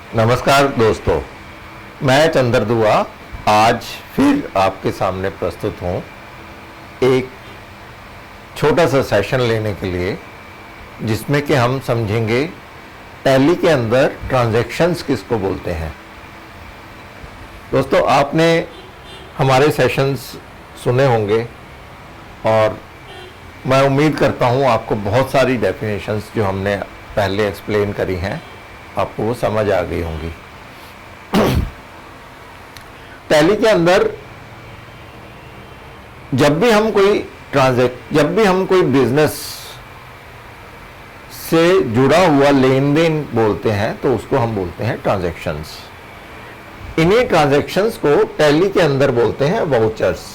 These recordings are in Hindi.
नमस्कार दोस्तों, मैं चंद्र दुआ आज फिर आपके सामने प्रस्तुत हूँ एक छोटा सा सेशन लेने के लिए, जिसमें कि हम समझेंगे टैली के अंदर ट्रांजैक्शंस किसको बोलते हैं। दोस्तों, आपने हमारे सेशंस सुने होंगे और मैं उम्मीद करता हूँ आपको बहुत सारी डेफिनेशंस जो हमने पहले एक्सप्लेन करी हैं आपको वो समझ आ गई होंगी। टैली के अंदर जब भी हम कोई बिजनेस से जुड़ा हुआ लेन देन बोलते हैं तो उसको हम बोलते हैं ट्रांजैक्शंस। इन्हीं ट्रांजैक्शंस को टैली के अंदर बोलते हैं वाउचर्स।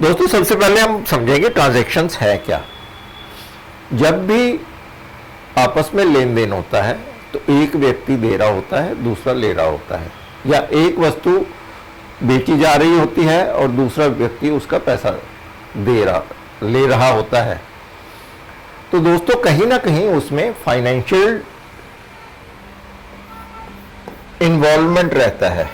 दोस्तों, सबसे पहले हम समझेंगे ट्रांजैक्शंस है क्या। जब भी आपस में लेन देन होता है तो एक व्यक्ति दे रहा होता है, दूसरा ले रहा होता है, या एक वस्तु बेची जा रही होती है और दूसरा व्यक्ति उसका पैसा ले रहा होता है। तो दोस्तों, कहीं ना कहीं उसमें फाइनेंशियल इन्वॉल्वमेंट रहता है।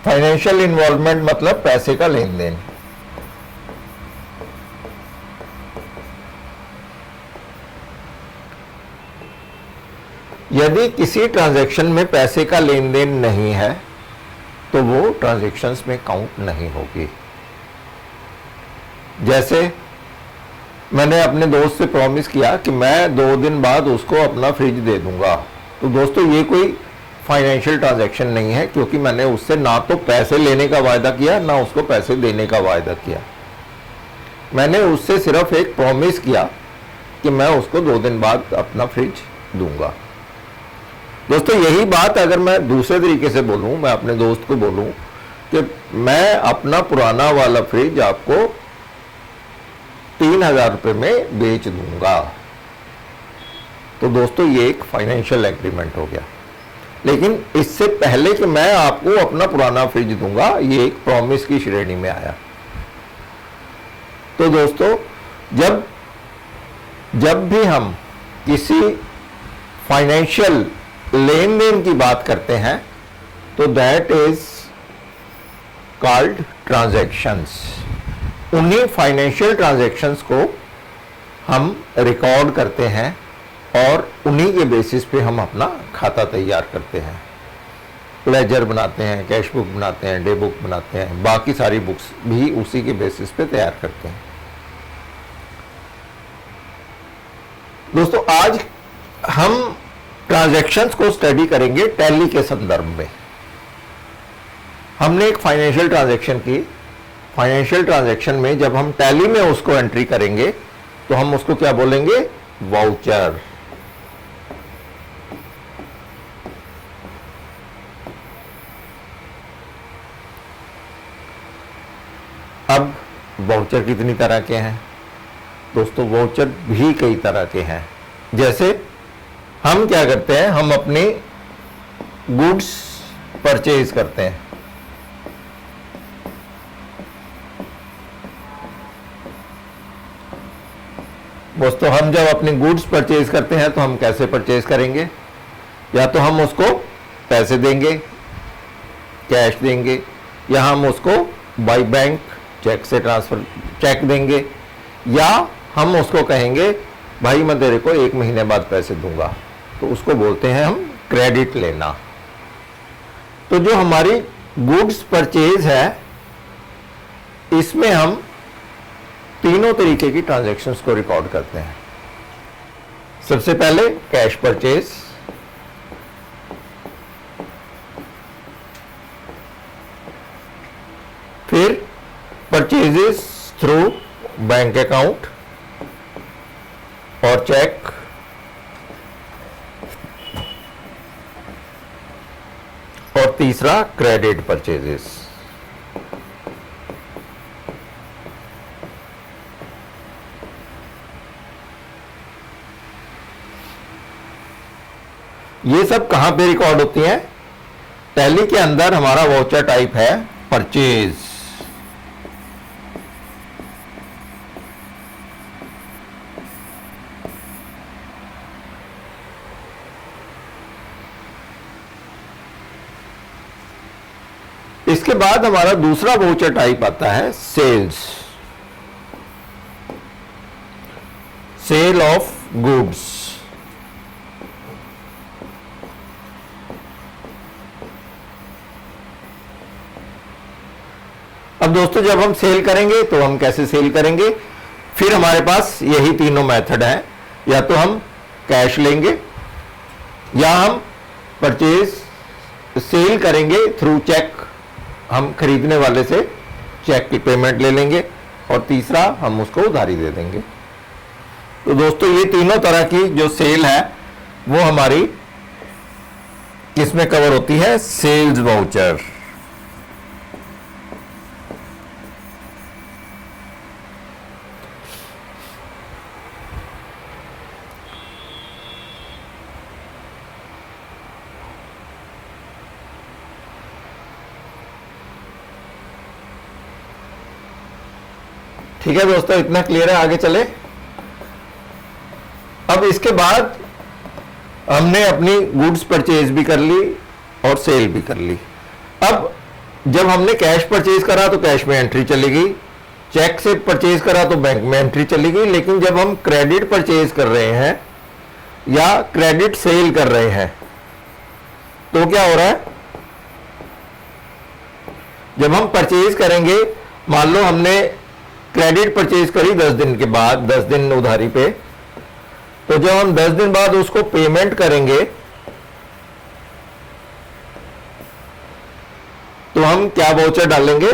फाइनेंशियल इन्वॉल्वमेंट मतलब पैसे का लेन देन। यदि किसी ट्रांजैक्शन में पैसे का लेन देन नहीं है तो वो ट्रांजैक्शंस में काउंट नहीं होगी। जैसे मैंने अपने दोस्त से प्रॉमिस किया कि मैं 2 दिन बाद उसको अपना फ्रिज दे दूंगा, तो दोस्तों ये कोई फाइनेंशियल ट्रांजैक्शन नहीं है, क्योंकि मैंने उससे ना तो पैसे लेने का वायदा किया ना उसको पैसे देने का वायदा किया। मैंने उससे सिर्फ एक प्रॉमिस किया कि मैं उसको 2 दिन बाद अपना फ्रिज दूंगा। दोस्तों, यही बात अगर मैं दूसरे तरीके से बोलूं, मैं अपने दोस्त को बोलूं कि मैं अपना पुराना वाला फ्रिज आपको 3000 रुपये में बेच दूंगा, तो दोस्तों ये एक फाइनेंशियल एग्रीमेंट हो गया। लेकिन इससे पहले कि मैं आपको अपना पुराना फ्रिज दूंगा, ये एक प्रॉमिस की श्रेणी में आया। तो दोस्तों, जब भी हम किसी फाइनेंशियल लेन देन की बात करते हैं तो दैट इज कॉल्ड ट्रांजैक्शंस। उन्हीं फाइनेंशियल ट्रांजैक्शंस को हम रिकॉर्ड करते हैं और उन्हीं के बेसिस पे हम अपना खाता तैयार करते हैं। लेजर बनाते हैं, कैश बुक बनाते हैं, डे बुक बनाते हैं, बाकी सारी बुक्स भी उसी के बेसिस पे तैयार करते हैं। दोस्तों, आज हम ट्रांजैक्शंस को स्टडी करेंगे टैली के संदर्भ में। हमने एक फाइनेंशियल ट्रांजैक्शन की। फाइनेंशियल ट्रांजैक्शन में जब हम टैली में उसको एंट्री करेंगे तो हम उसको क्या बोलेंगे? वाउचर। अब वाउचर कितनी तरह के हैं? दोस्तों, वाउचर भी कई तरह के हैं। जैसे हम क्या करते हैं, हम अपने गुड्स परचेज करते हैं। दोस्तों, हम जब अपनी गुड्स परचेज करते हैं तो हम कैसे परचेज करेंगे? या तो हम उसको पैसे देंगे, कैश देंगे, या हम उसको बाय बैंक चेक से चेक देंगे, या हम उसको कहेंगे भाई मैं तेरे को 1 महीने बाद पैसे दूंगा, तो उसको बोलते हैं हम क्रेडिट लेना। तो जो हमारी गुड्स परचेज है, इसमें हम तीनों तरीके की ट्रांजैक्शंस को रिकॉर्ड करते हैं। सबसे पहले कैश परचेज, फिर परचेजेस थ्रू बैंक अकाउंट और चेक, और तीसरा क्रेडिट परचेजेस। ये सब कहां पे रिकॉर्ड होती हैं? टैली के अंदर हमारा वाउचर टाइप है परचेज। इसके बाद हमारा दूसरा वाउचर टाइप आता है सेल्स, सेल ऑफ गुड्स। अब दोस्तों जब हम सेल करेंगे तो हम कैसे सेल करेंगे, फिर हमारे पास यही तीनों मेथड हैं। या तो हम कैश लेंगे, या हम परचेज सेल करेंगे थ्रू चेक, हम खरीदने वाले से चेक की पेमेंट ले लेंगे, और तीसरा हम उसको उधारी दे देंगे। तो दोस्तों ये तीनों तरह की जो सेल है वो हमारी किसमें कवर होती है, सेल्स वाउचर। ठीक है दोस्तों, इतना क्लियर है, आगे चले। अब इसके बाद हमने अपनी गुड्स परचेज भी कर ली और सेल भी कर ली। अब जब हमने कैश परचेज करा तो कैश में एंट्री चली गई, चेक से परचेज करा तो बैंक में एंट्री चली गई। लेकिन जब हम क्रेडिट परचेज कर रहे हैं या क्रेडिट सेल कर रहे हैं तो क्या हो रहा है, जब हम परचेज करेंगे, मान लो हमने क्रेडिट परचेज करी 10 दिन के बाद, 10 दिन उधारी पे, तो जब हम 10 दिन बाद उसको पेमेंट करेंगे तो हम क्या वाउचर डालेंगे,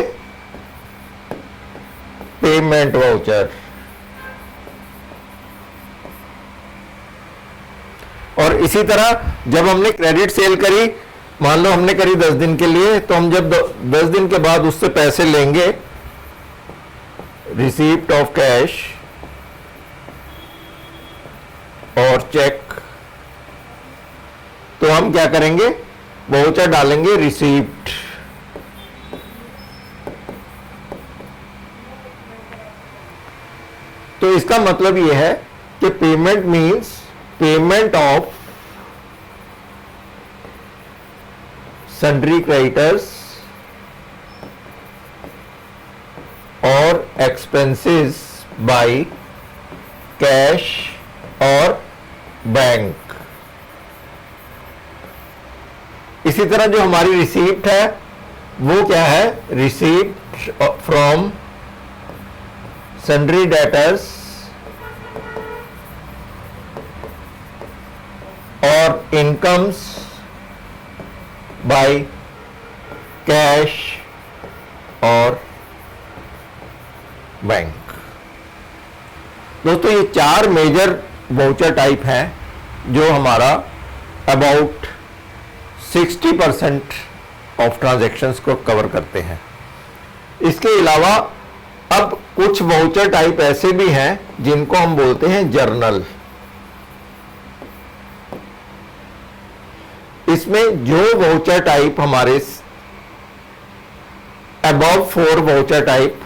पेमेंट वाउचर। और इसी तरह जब हमने क्रेडिट सेल करी, मान लो हमने करी 10 दिन के लिए, तो हम जब 10 दिन के बाद उससे पैसे लेंगे, रिसीप्ट ऑफ कैश और चेक, तो हम क्या करेंगे, वाउचर डालेंगे रिसीप्ट। तो इसका मतलब यह है कि payment means payment of sundry creditors और एक्सपेंसेस बाय कैश और बैंक। इसी तरह जो हमारी रिसीप्ट है वो क्या है, रिसीप्ट फ्रॉम सन्ड्री डेटर्स और इनकम्स बाय कैश और बैंक। दोस्तों ये 4 मेजर वाउचर टाइप हैं जो हमारा अबाउट 60% ऑफ ट्रांजैक्शंस को कवर करते हैं। इसके अलावा अब कुछ वाउचर टाइप ऐसे भी हैं जिनको हम बोलते हैं जर्नल। इसमें जो वाउचर टाइप हमारे above 4 voucher type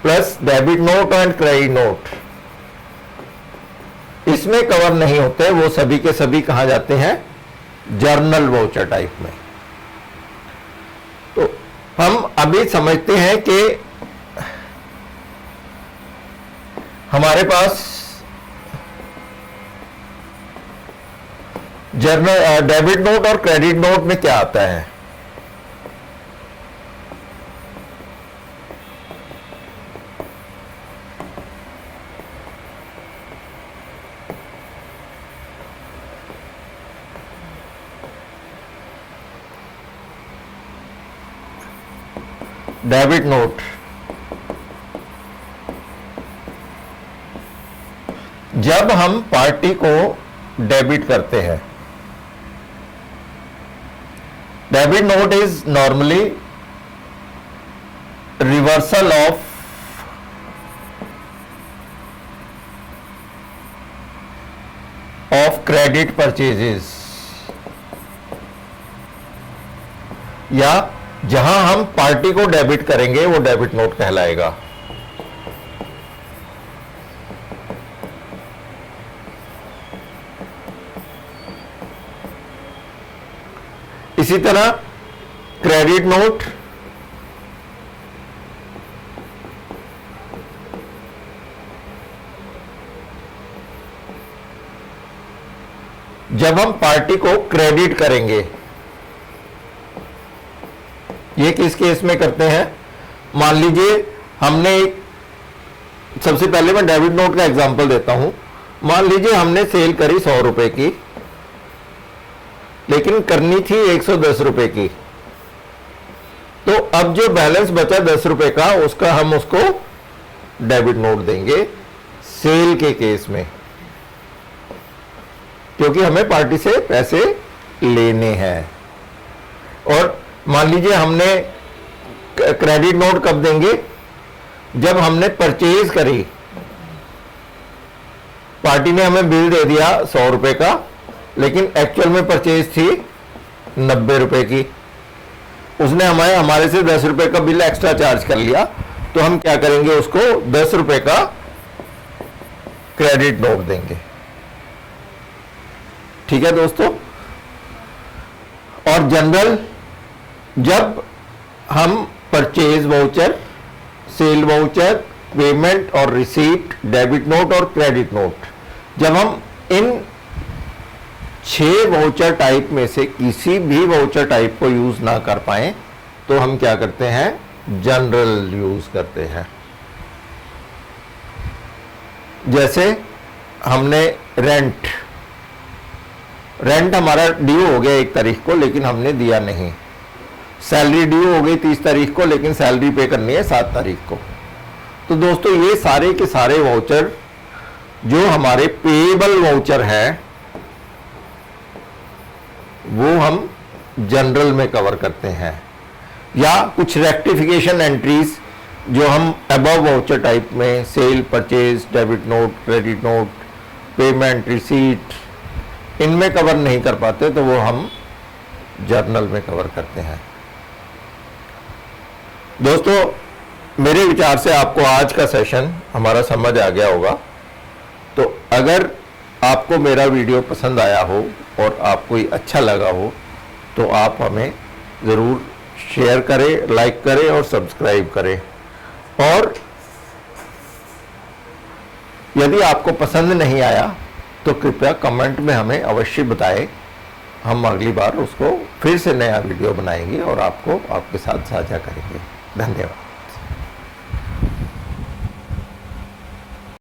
plus debit note and credit note इसमें कवर नहीं होते, वो सभी के सभी कहा जाते हैं जर्नल वाउचर टाइप में। तो हम अभी समझते हैं कि हमारे पास जर्नल डेबिट नोट और क्रेडिट नोट में क्या आता है। डेबिट नोट जब हम पार्टी को डेबिट करते हैं, debit note is normally reversal of credit purchases, या जहां हम पार्टी को डेबिट करेंगे वो डेबिट नोट कहलाएगा। इसी तरह क्रेडिट नोट, जब हम पार्टी को क्रेडिट करेंगे, ये किस केस में करते हैं? मान लीजिए हमने एक, सबसे पहले मैं डेबिट नोट का एग्जांपल देता हूं। मान लीजिए हमने सेल करी 100 रुपए की, लेकिन करनी थी 110 रुपए की। तो अब जो बैलेंस बचा 10 रुपए का, उसका हम उसको डेबिट नोट देंगे सेल के केस में, क्योंकि हमें पार्टी से पैसे लेने हैं। और मान लीजिए हमने क्रेडिट नोट कब देंगे? जब हमने परचेज करी, पार्टी ने हमें बिल दे दिया 100 रुपए का, लेकिन एक्चुअल में परचेज थी 90 रुपए की। उसने हमारे से 10 रुपए का बिल एक्स्ट्रा चार्ज कर लिया, तो हम क्या करेंगे? उसको 10 रुपए का क्रेडिट नोट देंगे। ठीक है दोस्तों। और जनरल, जब हम purchase voucher, cell voucher, payment और रिसीट, डेबिट नोट और क्रेडिट नोट, जब हम इन 6 वाउचर टाइप में से किसी भी वाउचर टाइप को यूज ना कर पाए, तो हम क्या करते हैं? जनरल यूज करते हैं। जैसे हमने रेंट हमारा ड्यू हो गया 1 तारीख को, लेकिन हमने दिया नहीं। सैलरी ड्यू हो गई 30 तारीख को, लेकिन सैलरी पे करनी है 7 तारीख को। तो दोस्तों ये सारे के सारे वाउचर जो हमारे पेएबल वाउचर हैं, वो हम जनरल में कवर करते हैं। या कुछ रेक्टिफिकेशन एंट्रीज जो हम अबव वाउचर टाइप में, sale, purchase, debit note, credit note, payment, receipt, इनमें कवर नहीं कर पाते, तो वो हम जर्नल में कवर करते हैं। दोस्तों मेरे विचार से आपको आज का सेशन हमारा समझ आ गया होगा। तो अगर आपको मेरा वीडियो पसंद आया हो और आपको ये अच्छा लगा हो, तो आप हमें ज़रूर शेयर करें, लाइक करें और सब्सक्राइब करें। और यदि आपको पसंद नहीं आया, तो कृपया कमेंट में हमें अवश्य बताएं। हम अगली बार उसको फिर से नया वीडियो बनाएंगे और आपको आपके साथ साझा करेंगे। धन्यवाद।